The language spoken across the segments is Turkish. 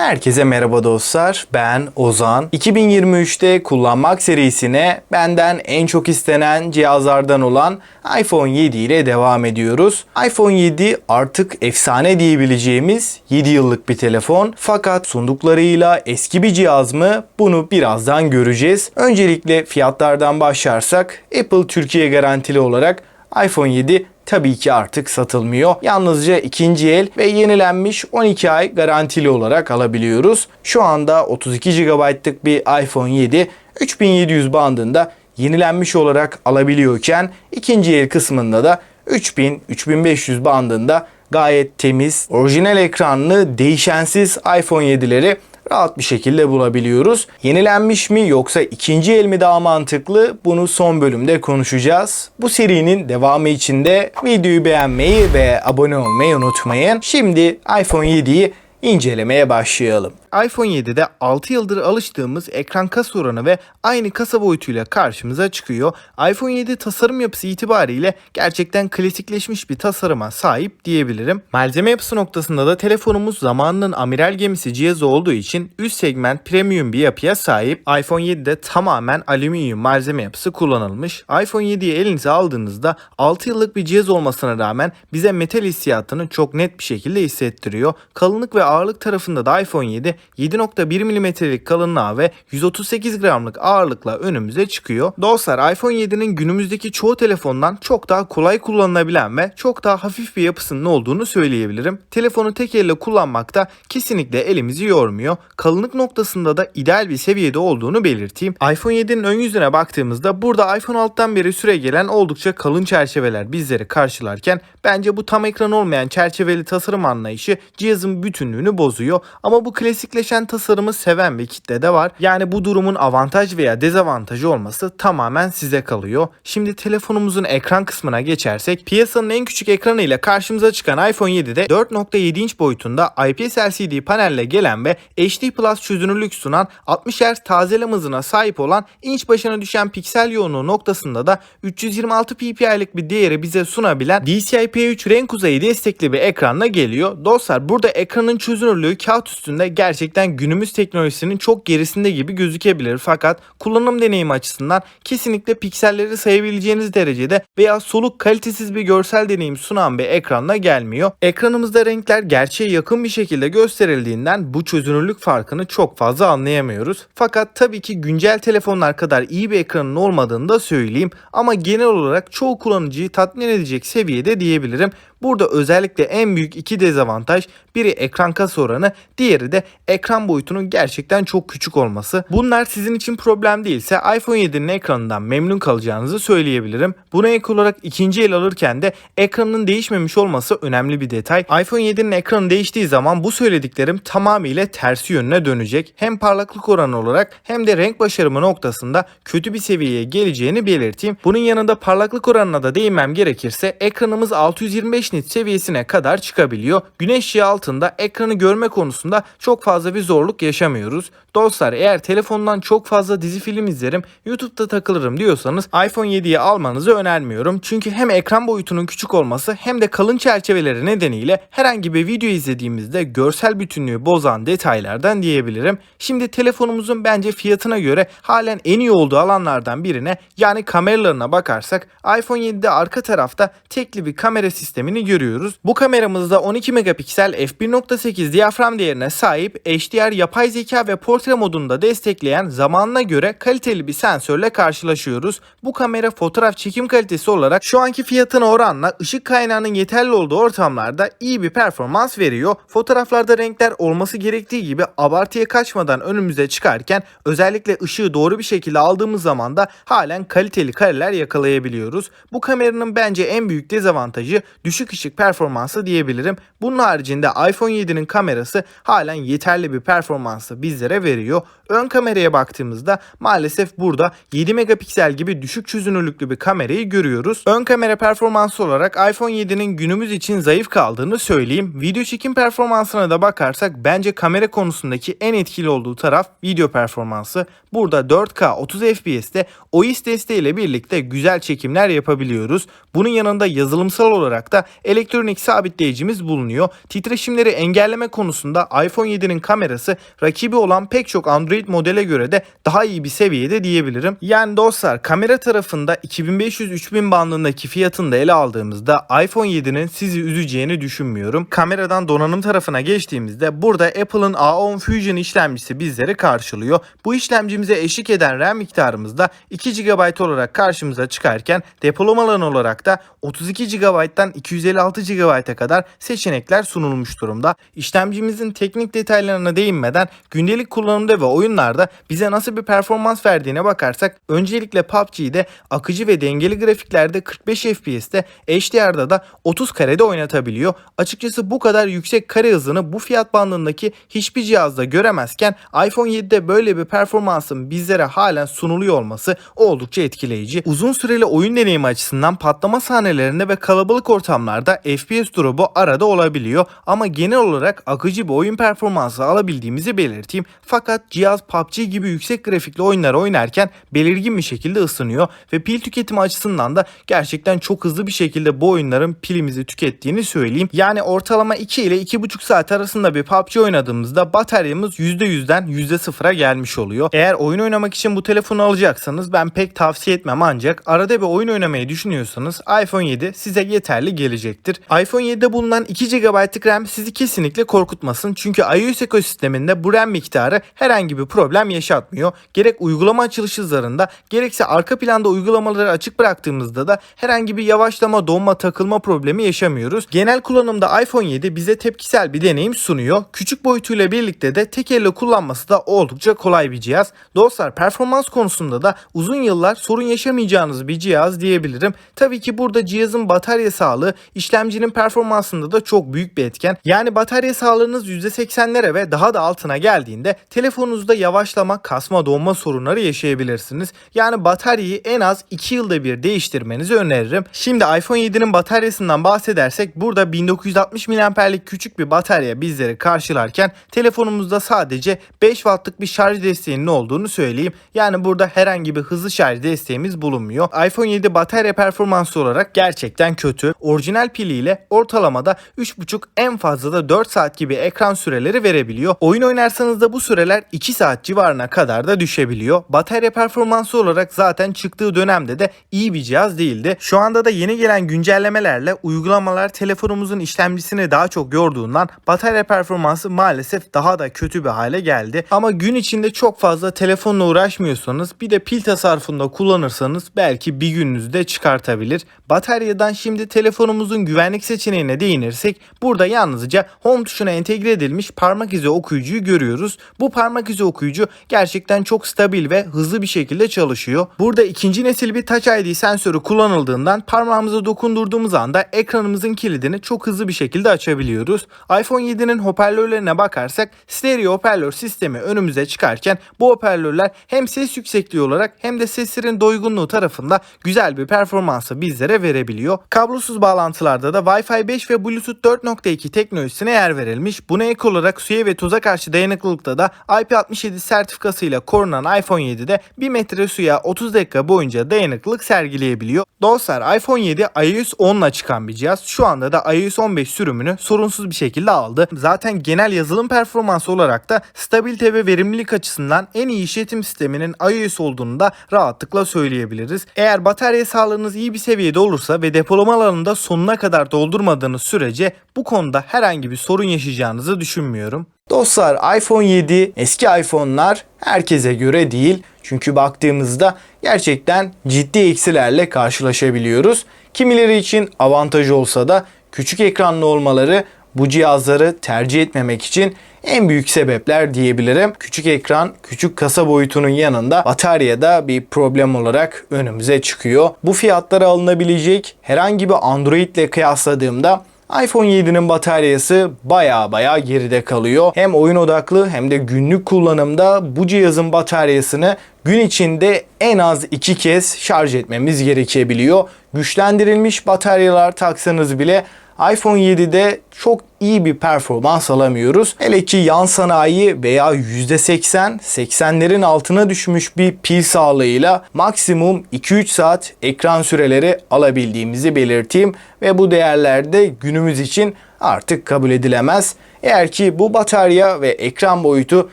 Herkese merhaba dostlar, ben Ozan. 2023'te kullanmak serisine benden en çok istenen cihazlardan olan iPhone 7 ile devam ediyoruz. iPhone 7 artık efsane diyebileceğimiz 7 yıllık bir telefon. Fakat sunduklarıyla eski bir cihaz mı? Bunu birazdan göreceğiz. Öncelikle fiyatlardan başlarsak Apple Türkiye garantili olarak iPhone 7 tabii ki artık satılmıyor. Yalnızca ikinci el ve yenilenmiş 12 ay garantili olarak alabiliyoruz. Şu anda 32 GB'lık bir iPhone 7 3700 bandında yenilenmiş olarak alabiliyorken ikinci el kısmında da 3000-3500 bandında gayet temiz, orijinal ekranlı, değişensiz iPhone 7'leri rahat bir şekilde bulabiliyoruz. Yenilenmiş mi yoksa ikinci el mi daha mantıklı? Bunu son bölümde konuşacağız. Bu serinin devamı için de videoyu beğenmeyi ve abone olmayı unutmayın. Şimdi iPhone 7'yi incelemeye başlayalım. iPhone 7'de 6 yıldır alıştığımız ekran kasa oranı ve aynı kasa boyutuyla karşımıza çıkıyor. iPhone 7 tasarım yapısı itibariyle gerçekten klasikleşmiş bir tasarıma sahip diyebilirim. Malzeme yapısı noktasında da telefonumuz zamanının amiral gemisi cihazı olduğu için üst segment premium bir yapıya sahip. iPhone 7'de tamamen alüminyum malzeme yapısı kullanılmış. iPhone 7'yi elinize aldığınızda 6 yıllık bir cihaz olmasına rağmen bize metal hissiyatını çok net bir şekilde hissettiriyor. Kalınlık ve ağırlık tarafında da iPhone 7 7.1 mm'lik kalınlığa ve 138 gramlık ağırlıkla önümüze çıkıyor. Dostlar, iPhone 7'nin günümüzdeki çoğu telefondan çok daha kolay kullanılabilen ve çok daha hafif bir yapısının olduğunu söyleyebilirim. Telefonu tek elle kullanmakta kesinlikle elimizi yormuyor. Kalınlık noktasında da ideal bir seviyede olduğunu belirteyim. iPhone 7'nin ön yüzüne baktığımızda burada iPhone 6'dan beri süregelen oldukça kalın çerçeveler bizleri karşılarken bence bu tam ekran olmayan çerçeveli tasarım anlayışı cihazın bütünlüğünü bozuyor. Ama bu klasikleşen tasarımı seven bir kitle de var. Yani bu durumun avantaj veya dezavantajı olması tamamen size kalıyor. Şimdi telefonumuzun ekran kısmına geçersek, piyasanın en küçük ekranı ile karşımıza çıkan iPhone 7'de 4.7 inç boyutunda IPS LCD panelle gelen ve HD Plus çözünürlük sunan 60 Hz tazeleme hızına sahip olan inç başına düşen piksel yoğunluğu noktasında da 326 ppi'lik bir değeri bize sunabilen DCI-P3 renk uzayı destekli bir ekranla geliyor. Dostlar, burada ekranın çözünürlüğü kağıt üstünde gerçekten günümüz teknolojisinin çok gerisinde gibi gözükebilir, fakat kullanım deneyimi açısından kesinlikle pikselleri sayabileceğiniz derecede veya soluk kalitesiz bir görsel deneyim sunan bir ekranla gelmiyor. Ekranımızda renkler gerçeğe yakın bir şekilde gösterildiğinden bu çözünürlük farkını çok fazla anlayamıyoruz. Fakat tabii ki güncel telefonlar kadar iyi bir ekranın olmadığını da söyleyeyim, ama genel olarak çoğu kullanıcıyı tatmin edecek seviyede diyebilirim. Burada özellikle en büyük iki dezavantaj, biri ekran kasa oranı, diğeri de ekran boyutunun gerçekten çok küçük olması. Bunlar sizin için problem değilse iPhone 7'nin ekranından memnun kalacağınızı söyleyebilirim. Buna ek olarak ikinci el alırken de ekranın değişmemiş olması önemli bir detay. iPhone 7'nin ekranı değiştiği zaman bu söylediklerim tamamıyla tersi yönüne dönecek. Hem parlaklık oranı olarak hem de renk başarımı noktasında kötü bir seviyeye geleceğini belirteyim. Bunun yanında parlaklık oranına da değinmem gerekirse, ekranımız 625 nit seviyesine kadar çıkabiliyor. Güneş ışığı altında ekranı görme konusunda çok fazla bir zorluk yaşamıyoruz. Dostlar, eğer telefondan çok fazla dizi film izlerim, YouTube'da takılırım diyorsanız iPhone 7'yi almanızı önermiyorum. Çünkü hem ekran boyutunun küçük olması hem de kalın çerçeveleri nedeniyle herhangi bir video izlediğimizde görsel bütünlüğü bozan detaylardan diyebilirim. Şimdi telefonumuzun bence fiyatına göre halen en iyi olduğu alanlardan birine, yani kameralarına bakarsak, iPhone 7'de arka tarafta tekli bir kamera sistemini görüyoruz. Bu kameramızda 12 megapiksel f1.8 diyafram değerine sahip, HDR yapay zeka ve portre modunda destekleyen zamanına göre kaliteli bir sensörle karşılaşıyoruz. Bu kamera fotoğraf çekim kalitesi olarak şu anki fiyatına oranla ışık kaynağının yeterli olduğu ortamlarda iyi bir performans veriyor. Fotoğraflarda renkler olması gerektiği gibi abartıya kaçmadan önümüze çıkarken, özellikle ışığı doğru bir şekilde aldığımız zaman da halen kaliteli kareler yakalayabiliyoruz. Bu kameranın bence en büyük dezavantajı düşük ışık performansı diyebilirim. Bunun haricinde iPhone 7'nin kamerası halen yeterli bir performansı bizlere veriyor. Ön kameraya baktığımızda maalesef burada 7 megapiksel gibi düşük çözünürlüklü bir kamerayı görüyoruz. Ön kamera performansı olarak iPhone 7'nin günümüz için zayıf kaldığını söyleyeyim. Video çekim performansına da bakarsak bence kamera konusundaki en etkili olduğu taraf video performansı. Burada 4K 30 FPS'te OIS desteğiyle birlikte güzel çekimler yapabiliyoruz. Bunun yanında yazılımsal olarak da elektronik sabitleyicimiz bulunuyor. Titreşimleri engelleme konusunda iPhone 7'nin kamerası rakibi olan pek çok Android modele göre de daha iyi bir seviyede diyebilirim. Yani dostlar, kamera tarafında 2500-3000 bandındaki fiyatını da ele aldığımızda iPhone 7'nin sizi üzeceğini düşünmüyorum. Kameradan donanım tarafına geçtiğimizde burada Apple'ın A10 Fusion işlemcisi bizleri karşılıyor. Bu işlemcimize eşlik eden RAM miktarımız da 2 GB olarak karşımıza çıkarken depolama alanı olarak da 32 GB'dan 256 GB'a kadar seçenekler sunulmuş durumda. İşlemcimizin teknik detaylarına değinmeden gündelik kullanımda ve oyunlarda bize nasıl bir performans verdiğine bakarsak öncelikle PUBG'de akıcı ve dengeli grafiklerde 45 FPS'te, HDR'da da 30 karede oynatabiliyor. Açıkçası bu kadar yüksek kare hızını bu fiyat bandındaki hiçbir cihazda göremezken iPhone 7'de böyle bir performansın bizlere halen sunuluyor olması oldukça etkileyici. Uzun süreli oyun deneyimi açısından patlama sahnelerinde ve kalabalık ortamlarda FPS drop'u arada olabiliyor ama genel olarak akıcı bir oyun performansı alabildiğimizi belirteyim. Fakat cihaz PUBG gibi yüksek grafikli oyunları oynarken belirgin bir şekilde ısınıyor ve pil tüketimi açısından da gerçekten çok hızlı bir şekilde bu oyunların pilimizi tükettiğini söyleyeyim. Yani ortalama 2 ile 2,5 saat arasında bir PUBG oynadığımızda bataryamız %100'den %0'a gelmiş oluyor. Eğer oyun oynamak için bu telefonu alacaksanız ben pek tavsiye etmem, ancak arada bir oyun oynamayı düşünüyorsanız iPhone 7 size yeterli gelecektir. iPhone 7'de bulunan 2 GB'lık RAM sizi kesinlikle korkutmasın, çünkü iOS ekosisteminde bu RAM miktarı herhangi bir problem yaşatmıyor. Gerek uygulama açılış hızlarında gerekse arka planda uygulamaları açık bıraktığımızda da herhangi bir yavaşlama, donma, takılma problemi yaşamıyoruz. Genel kullanımda iPhone 7 bize tepkisel bir deneyim sunuyor. Küçük boyutuyla birlikte de tek elle kullanması da oldukça kolay bir cihaz. Dostlar, performans konusunda da uzun yıllar sorun yaşamayacağınız bir cihaz diyebilirim. Tabii ki burada cihazın batarya sağlığı işlemcinin performansında da çok büyük bir etken. Yani batarya sağlığınız %80'lere ve daha da altına geldiğinde telefonunuzda yavaşlama, kasma, donma sorunları yaşayabilirsiniz. Yani bataryayı en az 2 yılda bir değiştirmenizi öneririm. Şimdi iPhone 7'nin bataryasından bahsedersek burada 1960 mAh'lik küçük bir batarya bizleri karşılarken telefonumuzda sadece 5 Watt'lık bir şarj desteğinin olduğunu söyleyeyim. Yani burada herhangi bir hızlı şarj desteğimiz bulunmuyor. iPhone 7 batarya performansı olarak gerçekten kötü. Orijinal piliyle ortalamada 3,5 en fazla da 4 saat gibi ekran süreleri verebiliyor. Oyun oynarsanız da bu süreler 2 saat civarına kadar da düşebiliyor. Batarya performansı olarak zaten çıktığı dönemde de iyi bir cihaz değildi. Şu anda da yeni gelen güncellemelerle uygulamalar telefonumuzun işlemcisini daha çok yorduğundan batarya performansı maalesef daha da kötü bir hale geldi. Ama gün içinde çok fazla telefonla uğraşmıyorsanız, bir de pil tasarrufunda kullanırsanız belki bir gününüzde çıkartabilir. Bataryadan şimdi telefonumuzun güvenlik seçeneğine değinirsek, burada yalnızca Home tuşuna entegre edilmiş parmak izi okuyucuyu görüyoruz. Bu parmak izi okuyucu gerçekten çok stabil ve hızlı bir şekilde çalışıyor. Burada ikinci nesil bir Touch ID sensörü kullanıldığından parmağımıza dokundurduğumuz anda ekranımızın kilidini çok hızlı bir şekilde açabiliyoruz. iPhone 7'nin hoparlörlerine bakarsak stereo hoparlör sistemi önümüze çıkarken bu hoparlörler hem ses yüksekliği olarak hem de seslerin doygunluğu tarafında güzel bir performansı bizlere verebiliyor. Kablosuz bağlantılarda da Wi-Fi 5 ve Bluetooth 4.2 teknolojisine yer verilmiş. Buna ek olarak suya ve toza karşı dayanıklılıkta da IP67 sertifikasıyla korunan iPhone 7'de 1 metre suya 30 dakika boyunca dayanıklılık sergileyebiliyor. Dostlar, iPhone 7 iOS 10 ile çıkan bir cihaz. Şu anda da iOS 15 sürümünü sorunsuz bir şekilde aldı. Zaten genel yazılım performansı olarak da stabilite ve verimlilik açısından en iyi işletim sisteminin iOS olduğunu da rahatlıkla söyleyebiliriz. Eğer batarya sağlığınız iyi bir seviyede olursa ve depolama alanında sonuna kadar doldurmadığınız sürece bu konuda herhangi bir sorun yaşayacağınızı düşünmüyorum. Dostlar, iPhone 7 eski iPhone'lar herkese göre değil. Çünkü baktığımızda gerçekten ciddi eksilerle karşılaşabiliyoruz. Kimileri için avantaj olsa da küçük ekranlı olmaları bu cihazları tercih etmemek için en büyük sebepler diyebilirim. Küçük ekran, küçük kasa boyutunun yanında bataryada bir problem olarak önümüze çıkıyor. Bu fiyatlara alınabilecek herhangi bir Android ile kıyasladığımda iPhone 7'nin bataryası baya geride kalıyor. Hem oyun odaklı hem de günlük kullanımda bu cihazın bataryasını gün içinde en az 2 kez şarj etmemiz gerekebiliyor. Güçlendirilmiş bataryalar taksanız bile iPhone 7'de çok iyi bir performans alamıyoruz. Hele ki yan sanayi veya %80, 80'lerin altına düşmüş bir pil sağlığıyla maksimum 2-3 saat ekran süreleri alabildiğimizi belirteyim ve bu değerler de günümüz için artık kabul edilemez. Eğer ki bu batarya ve ekran boyutu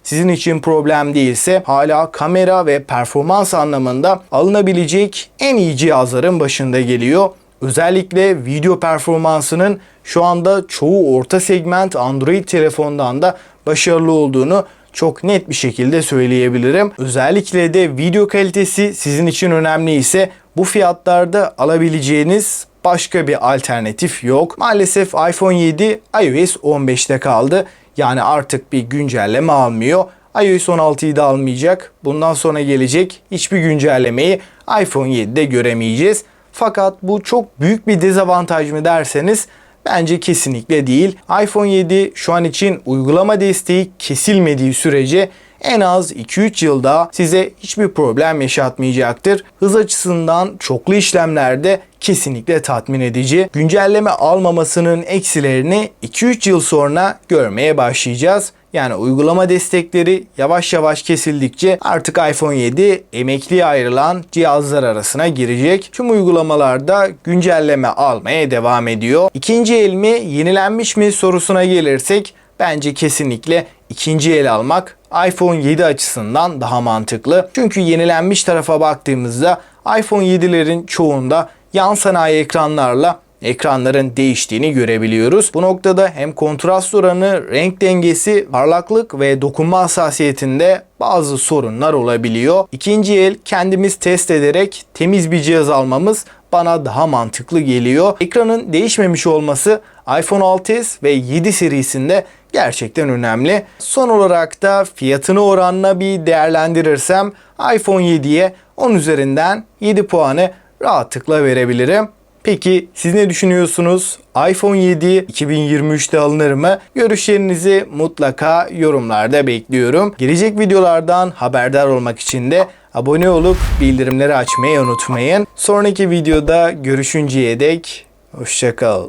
sizin için problem değilse hala kamera ve performans anlamında alınabilecek en iyi cihazların başında geliyor. Özellikle video performansının şu anda çoğu orta segment Android telefondan da başarılı olduğunu çok net bir şekilde söyleyebilirim. Özellikle de video kalitesi sizin için önemli ise bu fiyatlarda alabileceğiniz başka bir alternatif yok. Maalesef iPhone 7 iOS 15'te kaldı. Yani artık bir güncelleme almıyor. iOS 16'yı da almayacak. Bundan sonra gelecek hiçbir güncellemeyi iPhone 7'de göremeyeceğiz. Fakat bu çok büyük bir dezavantaj mı derseniz bence kesinlikle değil. iPhone 7 şu an için uygulama desteği kesilmediği sürece en az 2-3 yıl daha size hiçbir problem yaşatmayacaktır. Hız açısından çoklu işlemlerde kesinlikle tatmin edici. Güncelleme almamasının eksilerini 2-3 yıl sonra görmeye başlayacağız. Yani uygulama destekleri yavaş yavaş kesildikçe artık iPhone 7 emekliye ayrılan cihazlar arasına girecek. Tüm uygulamalarda güncelleme almaya devam ediyor. İkinci el mi, yenilenmiş mi sorusuna gelirsek bence kesinlikle ikinci el almak iPhone 7 açısından daha mantıklı. Çünkü yenilenmiş tarafa baktığımızda iPhone 7'lerin çoğunda yan sanayi ekranlarla ekranların değiştiğini görebiliyoruz. Bu noktada hem kontrast oranı, renk dengesi, parlaklık ve dokunma hassasiyetinde bazı sorunlar olabiliyor. İkinci el kendimiz test ederek temiz bir cihaz almamız bana daha mantıklı geliyor. Ekranın değişmemiş olması iPhone 6s ve 7 serisinde gerçekten önemli. Son olarak da fiyatını oranla bir değerlendirirsem iPhone 7'ye 10 üzerinden 7 puanı rahatlıkla verebilirim. Peki siz ne düşünüyorsunuz? iPhone 7 2023'te alınır mı? Görüşlerinizi mutlaka yorumlarda bekliyorum. Gelecek videolardan haberdar olmak için de abone olup bildirimleri açmayı unutmayın. Sonraki videoda görüşünceye dek hoşça kal.